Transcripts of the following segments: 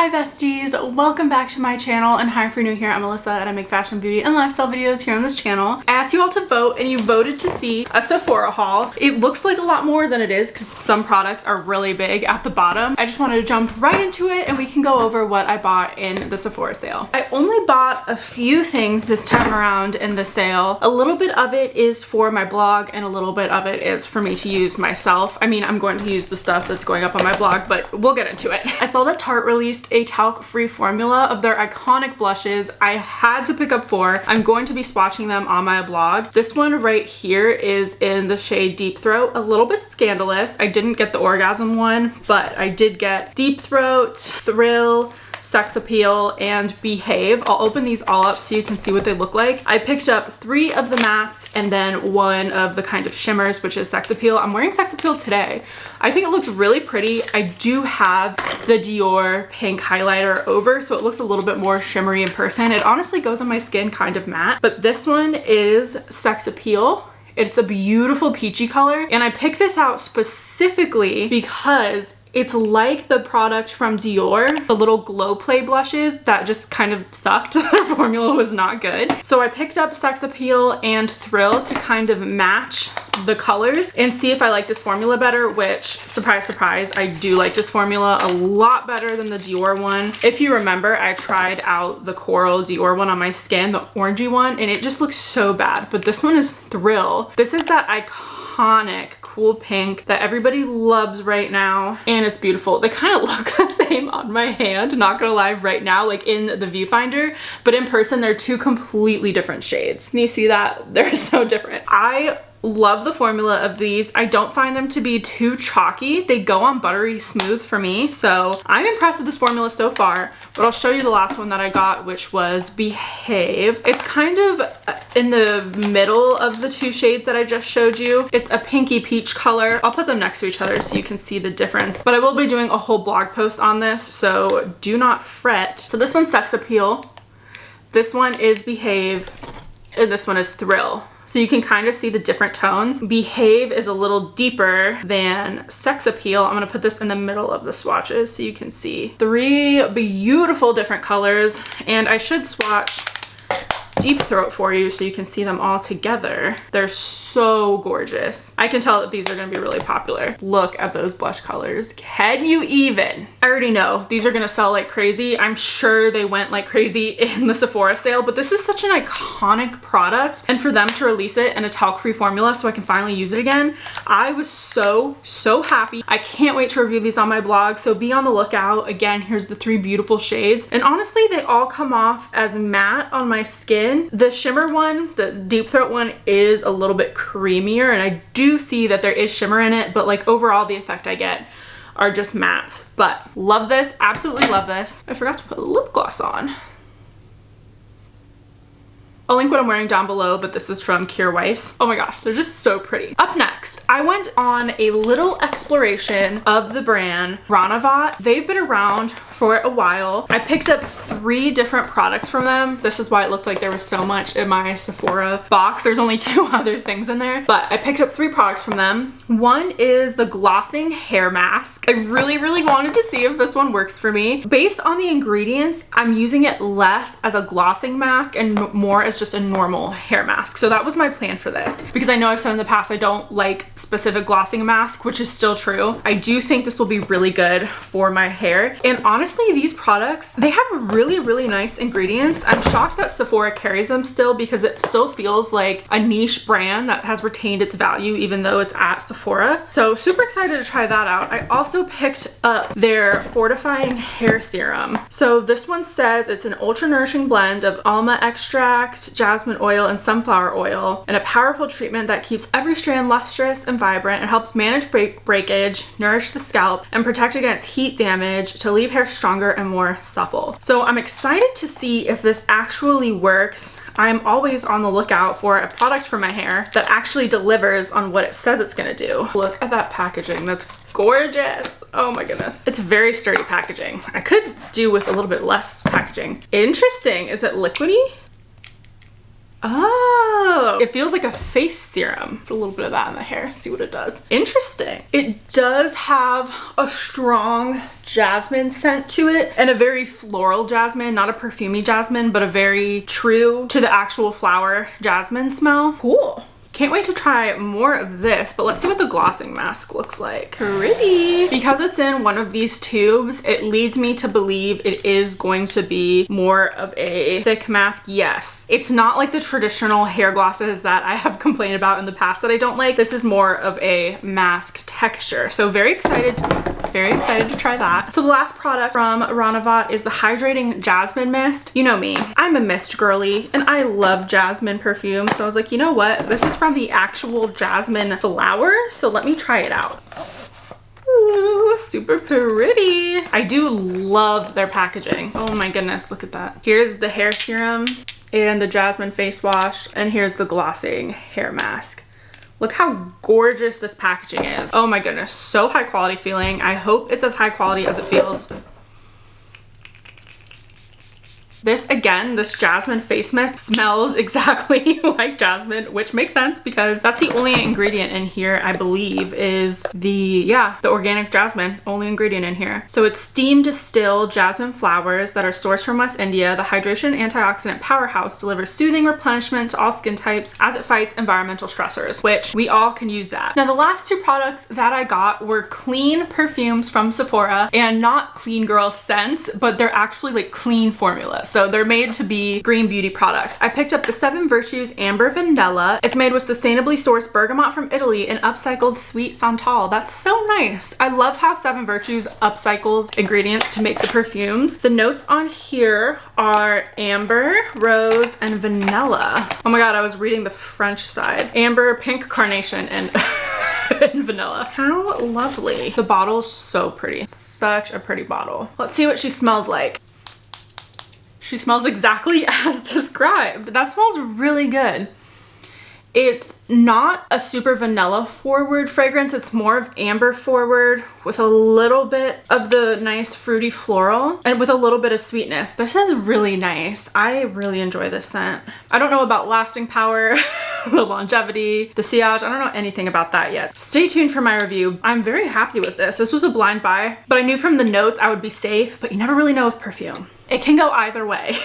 Hi besties, welcome back to my channel, and hi if you're new here, I'm Melissa and I make fashion, beauty, and lifestyle videos here on this channel. I asked you all to vote and you voted to see a Sephora haul. It looks like a lot more than it is because some products are really big at the bottom. I just wanted to jump right into it and we can go over what I bought in the Sephora sale. I only bought a few things this time around in the sale. A little bit of it is for my blog and a little bit of it is for me to use myself. I mean, I'm going to use the stuff that's going up on my blog, but we'll get into it. I saw that Tarte released a talc-free formula of their iconic blushes. I had to pick up 4. I'm going to be swatching them on my blog. This one right here is in the shade Deep Throat, a little bit scandalous. I didn't get the Orgasm one, but I did get Deep Throat, Thrill, Sex Appeal, and Behave. I'll open these all up so you can see what they look like. I picked up 3 of the mattes and then 1 of the kind of shimmers, which is Sex Appeal. I'm wearing Sex Appeal today. I think it looks really pretty. I do have the Dior pink highlighter over, so it looks a little bit more shimmery in person. It honestly goes on my skin kind of matte, but this one is Sex Appeal. It's a beautiful peachy color, and I picked this out specifically because it's like the product from Dior, the little Glow Play blushes that just kind of sucked. Their formula was not good. So I picked up Sex Appeal and Thrill to kind of match the colors and see if I like this formula better, which, surprise, surprise, I do like this formula a lot better than the Dior one. If you remember, I tried out the Coral Dior one on my skin, the orangey one, and it just looks so bad. But this one is Thrill. This is that iconic cool pink that everybody loves right now, and it's beautiful. They kind of look the same on my hand, not gonna lie, right now, like in the viewfinder, but in person they're 2 completely different shades. Can you see that? They're so different. I love the formula of these. I don't find them to be too chalky. They go on buttery smooth for me, so I'm impressed with this formula so far. But I'll show you the last one that I got, which was Behave. It's kind of in the middle of the 2 shades that I just showed you. It's a pinky peach color. I'll put them next to each other so you can see the difference, but I will be doing a whole blog post on this, so do not fret. So this one's Sex Appeal, this one is Behave, and this one is Thrill. So you can kind of see the different tones. Behave is a little deeper than Sex Appeal. I'm gonna put this in the middle of the swatches so you can see 3 beautiful different colors. And I should swatch Deep Throat for you so you can see them all together. They're so gorgeous. I can tell that these are gonna be really popular. Look at those blush colors. Can you even? I already know these are gonna sell like crazy. I'm sure they went like crazy in the Sephora sale, but this is such an iconic product, and for them to release it in a talc-free formula so I can finally use it again, I was so happy. I can't wait to review these on my blog, so be on the lookout. Again, here's the 3 beautiful shades, and honestly they all come off as matte on my skin. The shimmer one, the Deep Throat one, is a little bit creamier, and I do see that there is shimmer in it, but like overall the effect I get are just mattes. But love this, absolutely love this. I forgot to put lip gloss on. I'll link what I'm wearing down below, but this is from Kjaer Weis. Oh my gosh, they're just so pretty. Up next, I went on a little exploration of the brand Rivot. They've been around for a while. I picked up 3 different products from them. This is why it looked like there was so much in my Sephora box. There's only 2 other things in there, but I picked up 3 products from them. One is the glossing hair mask. I really wanted to see if this one works for me. Based on the ingredients, I'm using it less as a glossing mask and more as just a normal hair mask. So that was my plan for this, because I know I've said in the past I don't like specific glossing mask, which is still true. I do think this will be really good for my hair, and honestly these products, they have really nice ingredients. I'm shocked that Sephora carries them still, because it still feels like a niche brand that has retained its value even though it's at Sephora. So super excited to try that out. I also picked up their fortifying hair serum. So this one says it's an ultra nourishing blend of almond extract, jasmine oil, and sunflower oil, and a powerful treatment that keeps every strand lustrous and vibrant. It helps manage breakage, nourish the scalp, and protect against heat damage to leave hair stronger and more supple. So I'm excited to see if this actually works. I'm always on the lookout for a product for my hair that actually delivers on what it says it's gonna do. Look at that packaging, that's gorgeous. Oh my goodness. It's very sturdy packaging. I could do with a little bit less packaging. Interesting, is it liquidy? Oh, it feels like a face serum. Put a little bit of that in the hair, see what it does. Interesting. It does have a strong jasmine scent to it, and a very floral jasmine, not a perfumey jasmine, but a very true to the actual flower jasmine smell. Cool. Can't wait to try more of this, but let's see what the glossing mask looks like. Pretty. Because it's in one of these tubes, it leads me to believe it is going to be more of a thick mask. Yes. It's not like the traditional hair glosses that I have complained about in the past that I don't like. This is more of a mask texture. So very excited to try that. So the last product from Rivot is the Hydrating Jasmine Mist. You know me, I'm a mist girly and I love jasmine perfume. So I was like, you know what? This is from the actual jasmine flower. So let me try it out. Ooh, super pretty. I do love their packaging. Oh my goodness, look at that. Here's the hair serum and the jasmine face wash, and here's the glossing hair mask. Look how gorgeous this packaging is. Oh my goodness, so high quality feeling. I hope it's as high quality as it feels. This, again, this jasmine face mist smells exactly like jasmine, which makes sense because that's the only ingredient in here, I believe, is the organic jasmine, only ingredient in here. So it's steam distilled jasmine flowers that are sourced from West India. The hydration antioxidant powerhouse delivers soothing replenishment to all skin types as it fights environmental stressors, which we all can use that. Now, the last two products that I got were clean perfumes from Sephora, and not clean girl scents, but they're actually like clean formulas. So they're made to be green beauty products. I picked up the 7 Virtues Amber Vanilla. It's made with sustainably sourced bergamot from Italy and upcycled sweet santal. That's so nice. I love how 7 Virtues upcycles ingredients to make the perfumes. The notes on here are amber, rose, and vanilla. Oh my god, I was reading the French side. Amber, pink carnation, and and vanilla. How lovely. The bottle's so pretty. Such a pretty bottle. Let's see what she smells like. She smells exactly as described. That smells really good. It's not a super vanilla forward fragrance. It's more of amber forward with a little bit of the nice fruity floral and with a little bit of sweetness. This is really nice. I really enjoy this scent. I don't know about lasting power, the longevity, the sillage. I don't know anything about that yet. Stay tuned for my review. I'm very happy with this. This was a blind buy, but I knew from the notes I would be safe, but you never really know with perfume. It can go either way.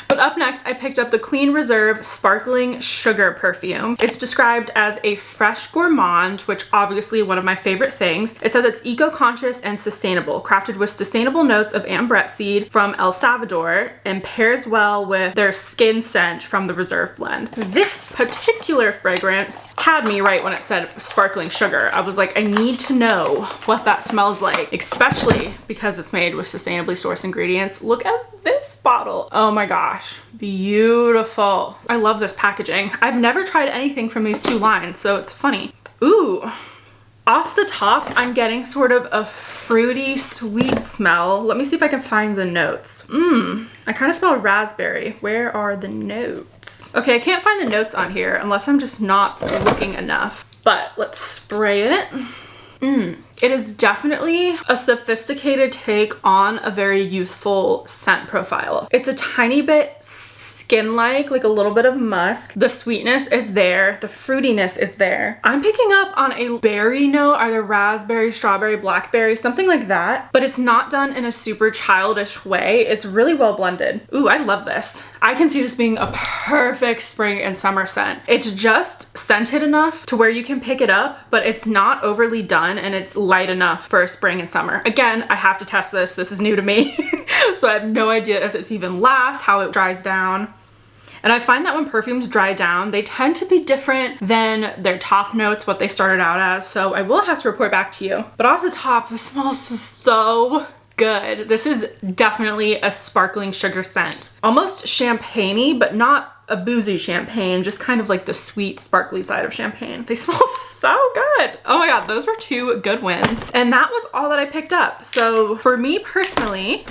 But up next, I picked up the Clean Reserve Sparkling Sugar perfume. It's described as a fresh gourmand, which obviously one of my favorite things. It says it's eco-conscious and sustainable, crafted with sustainable notes of ambrette seed from El Salvador, and pairs well with their skin scent from the Reserve blend. This particular fragrance had me right when it said sparkling sugar. I was like, I need to know what that smells like, especially because it's made with sustainably sourced ingredients. Look at this bottle. Oh my gosh. Beautiful. I love this packaging. I've never tried anything from these two lines, so it's funny. Ooh. Off the top, I'm getting sort of a fruity, sweet smell. Let me see if I can find the notes. I kind of smell raspberry. Where are the notes? Okay, I can't find the notes on here unless I'm just not looking enough. But let's spray it. It is definitely a sophisticated take on a very youthful scent profile. It's a tiny bit skin-like, like a little bit of musk. The sweetness is there. The fruitiness is there. I'm picking up on a berry note, either raspberry, strawberry, blackberry, something like that, but it's not done in a super childish way. It's really well blended. Ooh, I love this. I can see this being a perfect spring and summer scent. It's just scented enough to where you can pick it up, but it's not overly done and it's light enough for spring and summer. Again, I have to test this. This is new to me. So I have no idea if this even lasts, how it dries down. And I find that when perfumes dry down, they tend to be different than their top notes, what they started out as. So I will have to report back to you. But off the top, this smells so good. This is definitely a sparkling sugar scent. Almost champagne-y, but not a boozy champagne, just kind of like the sweet, sparkly side of champagne. They smell so good. Oh my god, those were 2 good wins. And that was all that I picked up. So for me personally,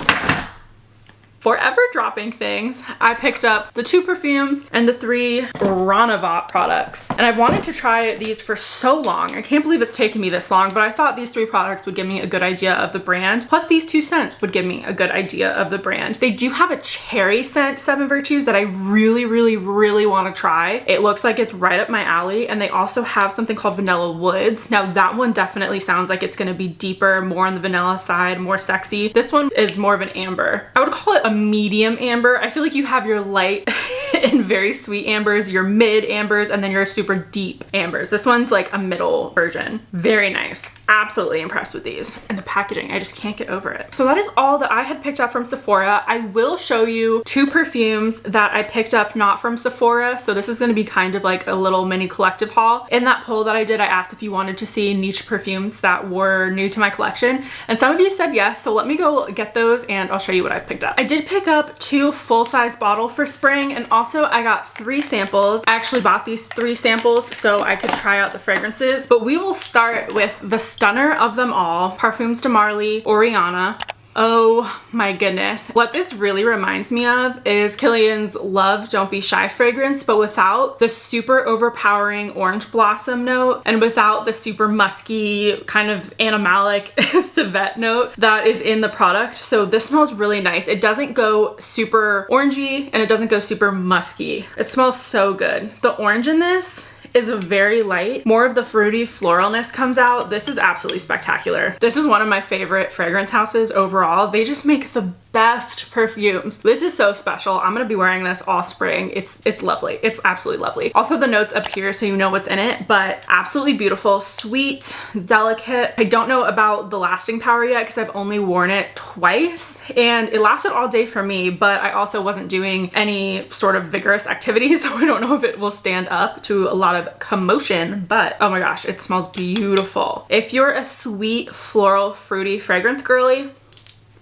forever dropping things, I picked up the 2 perfumes and the 3 Rivot products. And I've wanted to try these for so long. I can't believe it's taken me this long, but I thought these 3 products would give me a good idea of the brand. Plus these 2 scents would give me a good idea of the brand. They do have a cherry scent, 7 Virtues, that I really want to try. It looks like it's right up my alley. And they also have something called Vanilla Woods. Now that one definitely sounds like it's going to be deeper, more on the vanilla side, more sexy. This one is more of an amber. I would call it a medium amber. I feel like you have your light and very sweet ambers, your mid ambers, and then your super deep ambers. This one's like a middle version. Very nice. Absolutely impressed with these. And the packaging, I just can't get over it. So that is all that I had picked up from Sephora. I will show you 2 perfumes that I picked up not from Sephora. So this is going to be kind of like a little mini collective haul. In that poll that I did, I asked if you wanted to see niche perfumes that were new to my collection. And some of you said yes. So let me go get those and I'll show you what I've picked up. I did pick up 2 full-size bottles for spring, and also I got 3 samples. I actually bought these 3 samples so I could try out the fragrances, but we will start with the stunner of them all, Parfums de Marly Oriana. Oh my goodness. What this really reminds me of is Kilian's Love Don't Be Shy fragrance, but without the super overpowering orange blossom note and without the super musky kind of animalic civet note that is in the product. So this smells really nice. It doesn't go super orangey and it doesn't go super musky. It smells so good. The orange in this is very light. More of the fruity floralness comes out. This is absolutely spectacular. This is one of my favorite fragrance houses overall. They just make the best perfumes. This is so special. I'm gonna be wearing this all spring. It's lovely. It's absolutely lovely. Also the notes up here so you know what's in it, but absolutely beautiful, sweet, delicate. I don't know about the lasting power yet because I've only worn it twice and it lasted all day for me, but I also wasn't doing any sort of vigorous activities, so I don't know if it will stand up to a lot of commotion, but oh my gosh, it smells beautiful. If you're a sweet, floral, fruity fragrance girly,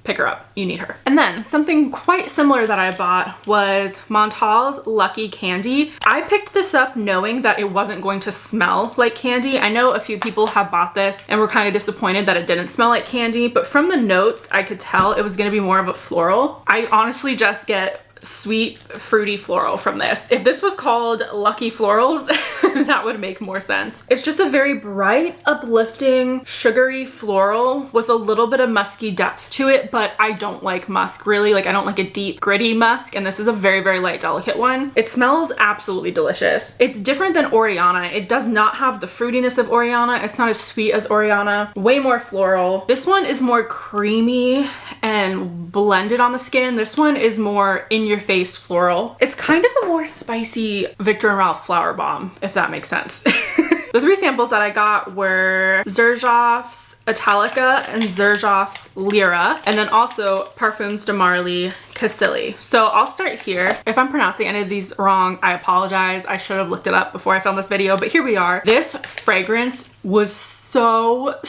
pick her up. You need her. And then something quite similar that I bought was Montal's Lucky Candy. I picked this up knowing that it wasn't going to smell like candy. I know a few people have bought this and were kind of disappointed that it didn't smell like candy, but from the notes, I could tell it was gonna be more of a floral. I honestly just get sweet, fruity floral from this. If this was called Lucky Florals, that would make more sense. It's just a very bright, uplifting, sugary floral with a little bit of musky depth to it, but I don't like musk really. Like I don't like a deep, gritty musk, and this is a very light, delicate one. It smells absolutely delicious. It's different than Oriana. It does not have the fruitiness of Oriana. It's not as sweet as Oriana. Way more floral. This one is more creamy and blended on the skin. This one is more in your face floral. It's kind of a more spicy Viktor and Ralph Flower Bomb, if that makes sense. The 3 samples that I got were Xerjoff's Italica and Xerjoff's Lyra, and then also Parfums de Marly Cassili. So I'll start here. If I'm pronouncing any of these wrong, I apologize. I should have looked it up before I filmed this video, but here we are. This fragrance was so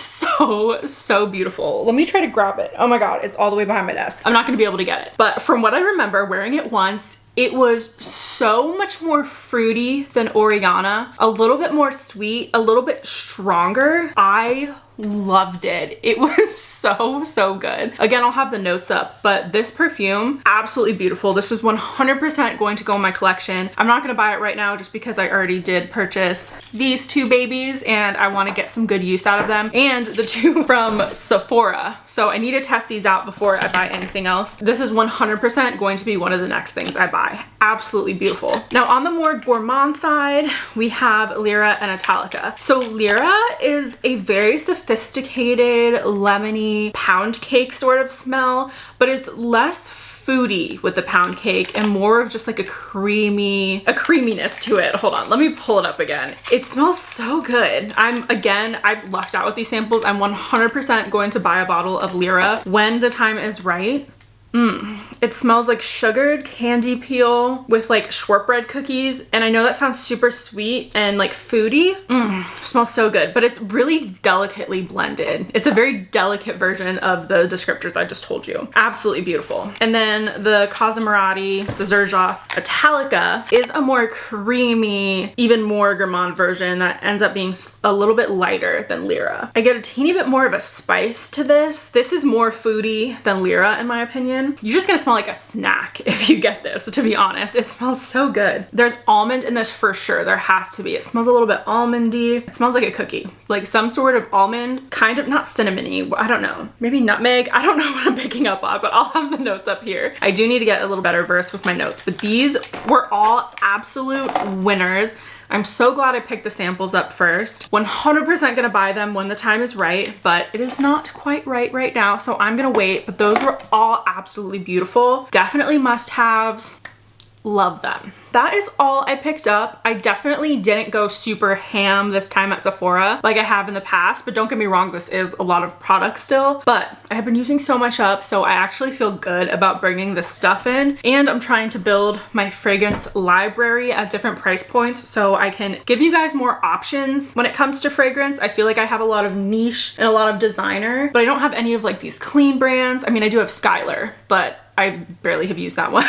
beautiful. Let me try to grab it. Oh my God, it's all the way behind my desk. I'm not gonna be able to get it. But from what I remember wearing it once, it was so much more fruity than Oriana, a little bit more sweet, a little bit stronger. I loved it. It was so good. Again, I'll have the notes up, but this perfume, absolutely beautiful. This is 100% going to go in my collection. I'm not gonna buy it right now just because I already did purchase these 2 babies and I wanna get some good use out of them, and the 2 from Sephora. So I need to test these out before I buy anything else. This is 100% going to be one of the next things I buy. Absolutely beautiful. Now on the more gourmand side, we have Lyra and Italica. So Lyra is a very sophisticated, lemony pound cake sort of smell, but it's less foodie with the pound cake and more of just like a creaminess to it. Hold on, let me pull it up again. It smells so good. I've lucked out with these samples. I'm 100% going to buy a bottle of Lyra when the time is right. It smells like sugared candy peel with like shortbread cookies. And I know that sounds super sweet and like foodie. Smells so good, but it's really delicately blended. It's a very delicate version of the descriptors I just told you. Absolutely beautiful. And then the Cosmoratti, the Xerjoff Italica is a more creamy, even more gourmand version that ends up being a little bit lighter than Lyra. I get a teeny bit more of a spice to this. This is more foodie than Lyra in my opinion. opinion. You're just gonna smell like a snack if you get this, to be honest. It smells so good. There's almond in this for sure. There has to be. It smells a little bit almondy. It smells like a cookie, like some sort of almond, kind of, not cinnamony, I don't know, maybe nutmeg. I don't know what I'm picking up on, but I'll have the notes up here. I do need to get a little better versed with my notes, but these were all absolute winners. I'm so glad I picked the samples up first. 100% gonna buy them when the time is right, but it is not quite right now, so I'm gonna wait. But those were all absolutely beautiful. Definitely must-haves. Love them. That is all I picked up. I definitely didn't go super ham this time at Sephora like I have in the past, but don't get me wrong, this is a lot of product still, but I have been using so much up, so I actually feel good about bringing this stuff in. And I'm trying to build my fragrance library at different price points so I can give you guys more options when it comes to fragrance. I feel like I have a lot of niche and a lot of designer, but I don't have any of like these clean brands. I mean, I do have Skylar, but I barely have used that one.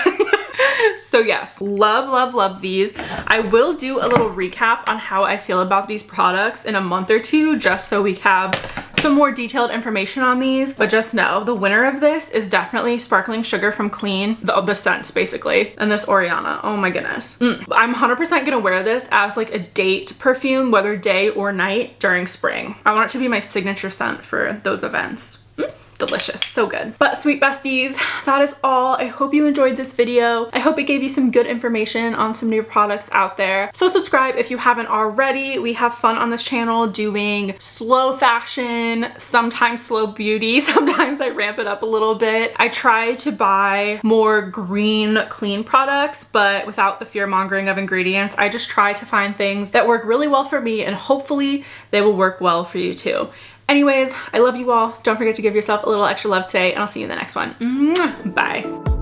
So yes, love these. I will do a little recap on how I feel about these products in a month or two, just so we have some more detailed information on these. But just know the winner of this is definitely Sparkling Sugar from Clean, the scents basically, and this Oriana. Oh my goodness. I'm 100% gonna wear this as like a date perfume, whether day or night during spring. I want it to be my signature scent for those events. Delicious, so good. But sweet besties, that is all. I hope you enjoyed this video. I hope it gave you some good information on some new products out there. So subscribe if you haven't already. We have fun on this channel doing slow fashion, sometimes slow beauty, sometimes I ramp it up a little bit. I try to buy more green, clean products, but without the fear-mongering of ingredients. I just try to find things that work really well for me, and hopefully they will work well for you too. Anyways, I love you all. Don't forget to give yourself a little extra love today, and I'll see you in the next one. Bye.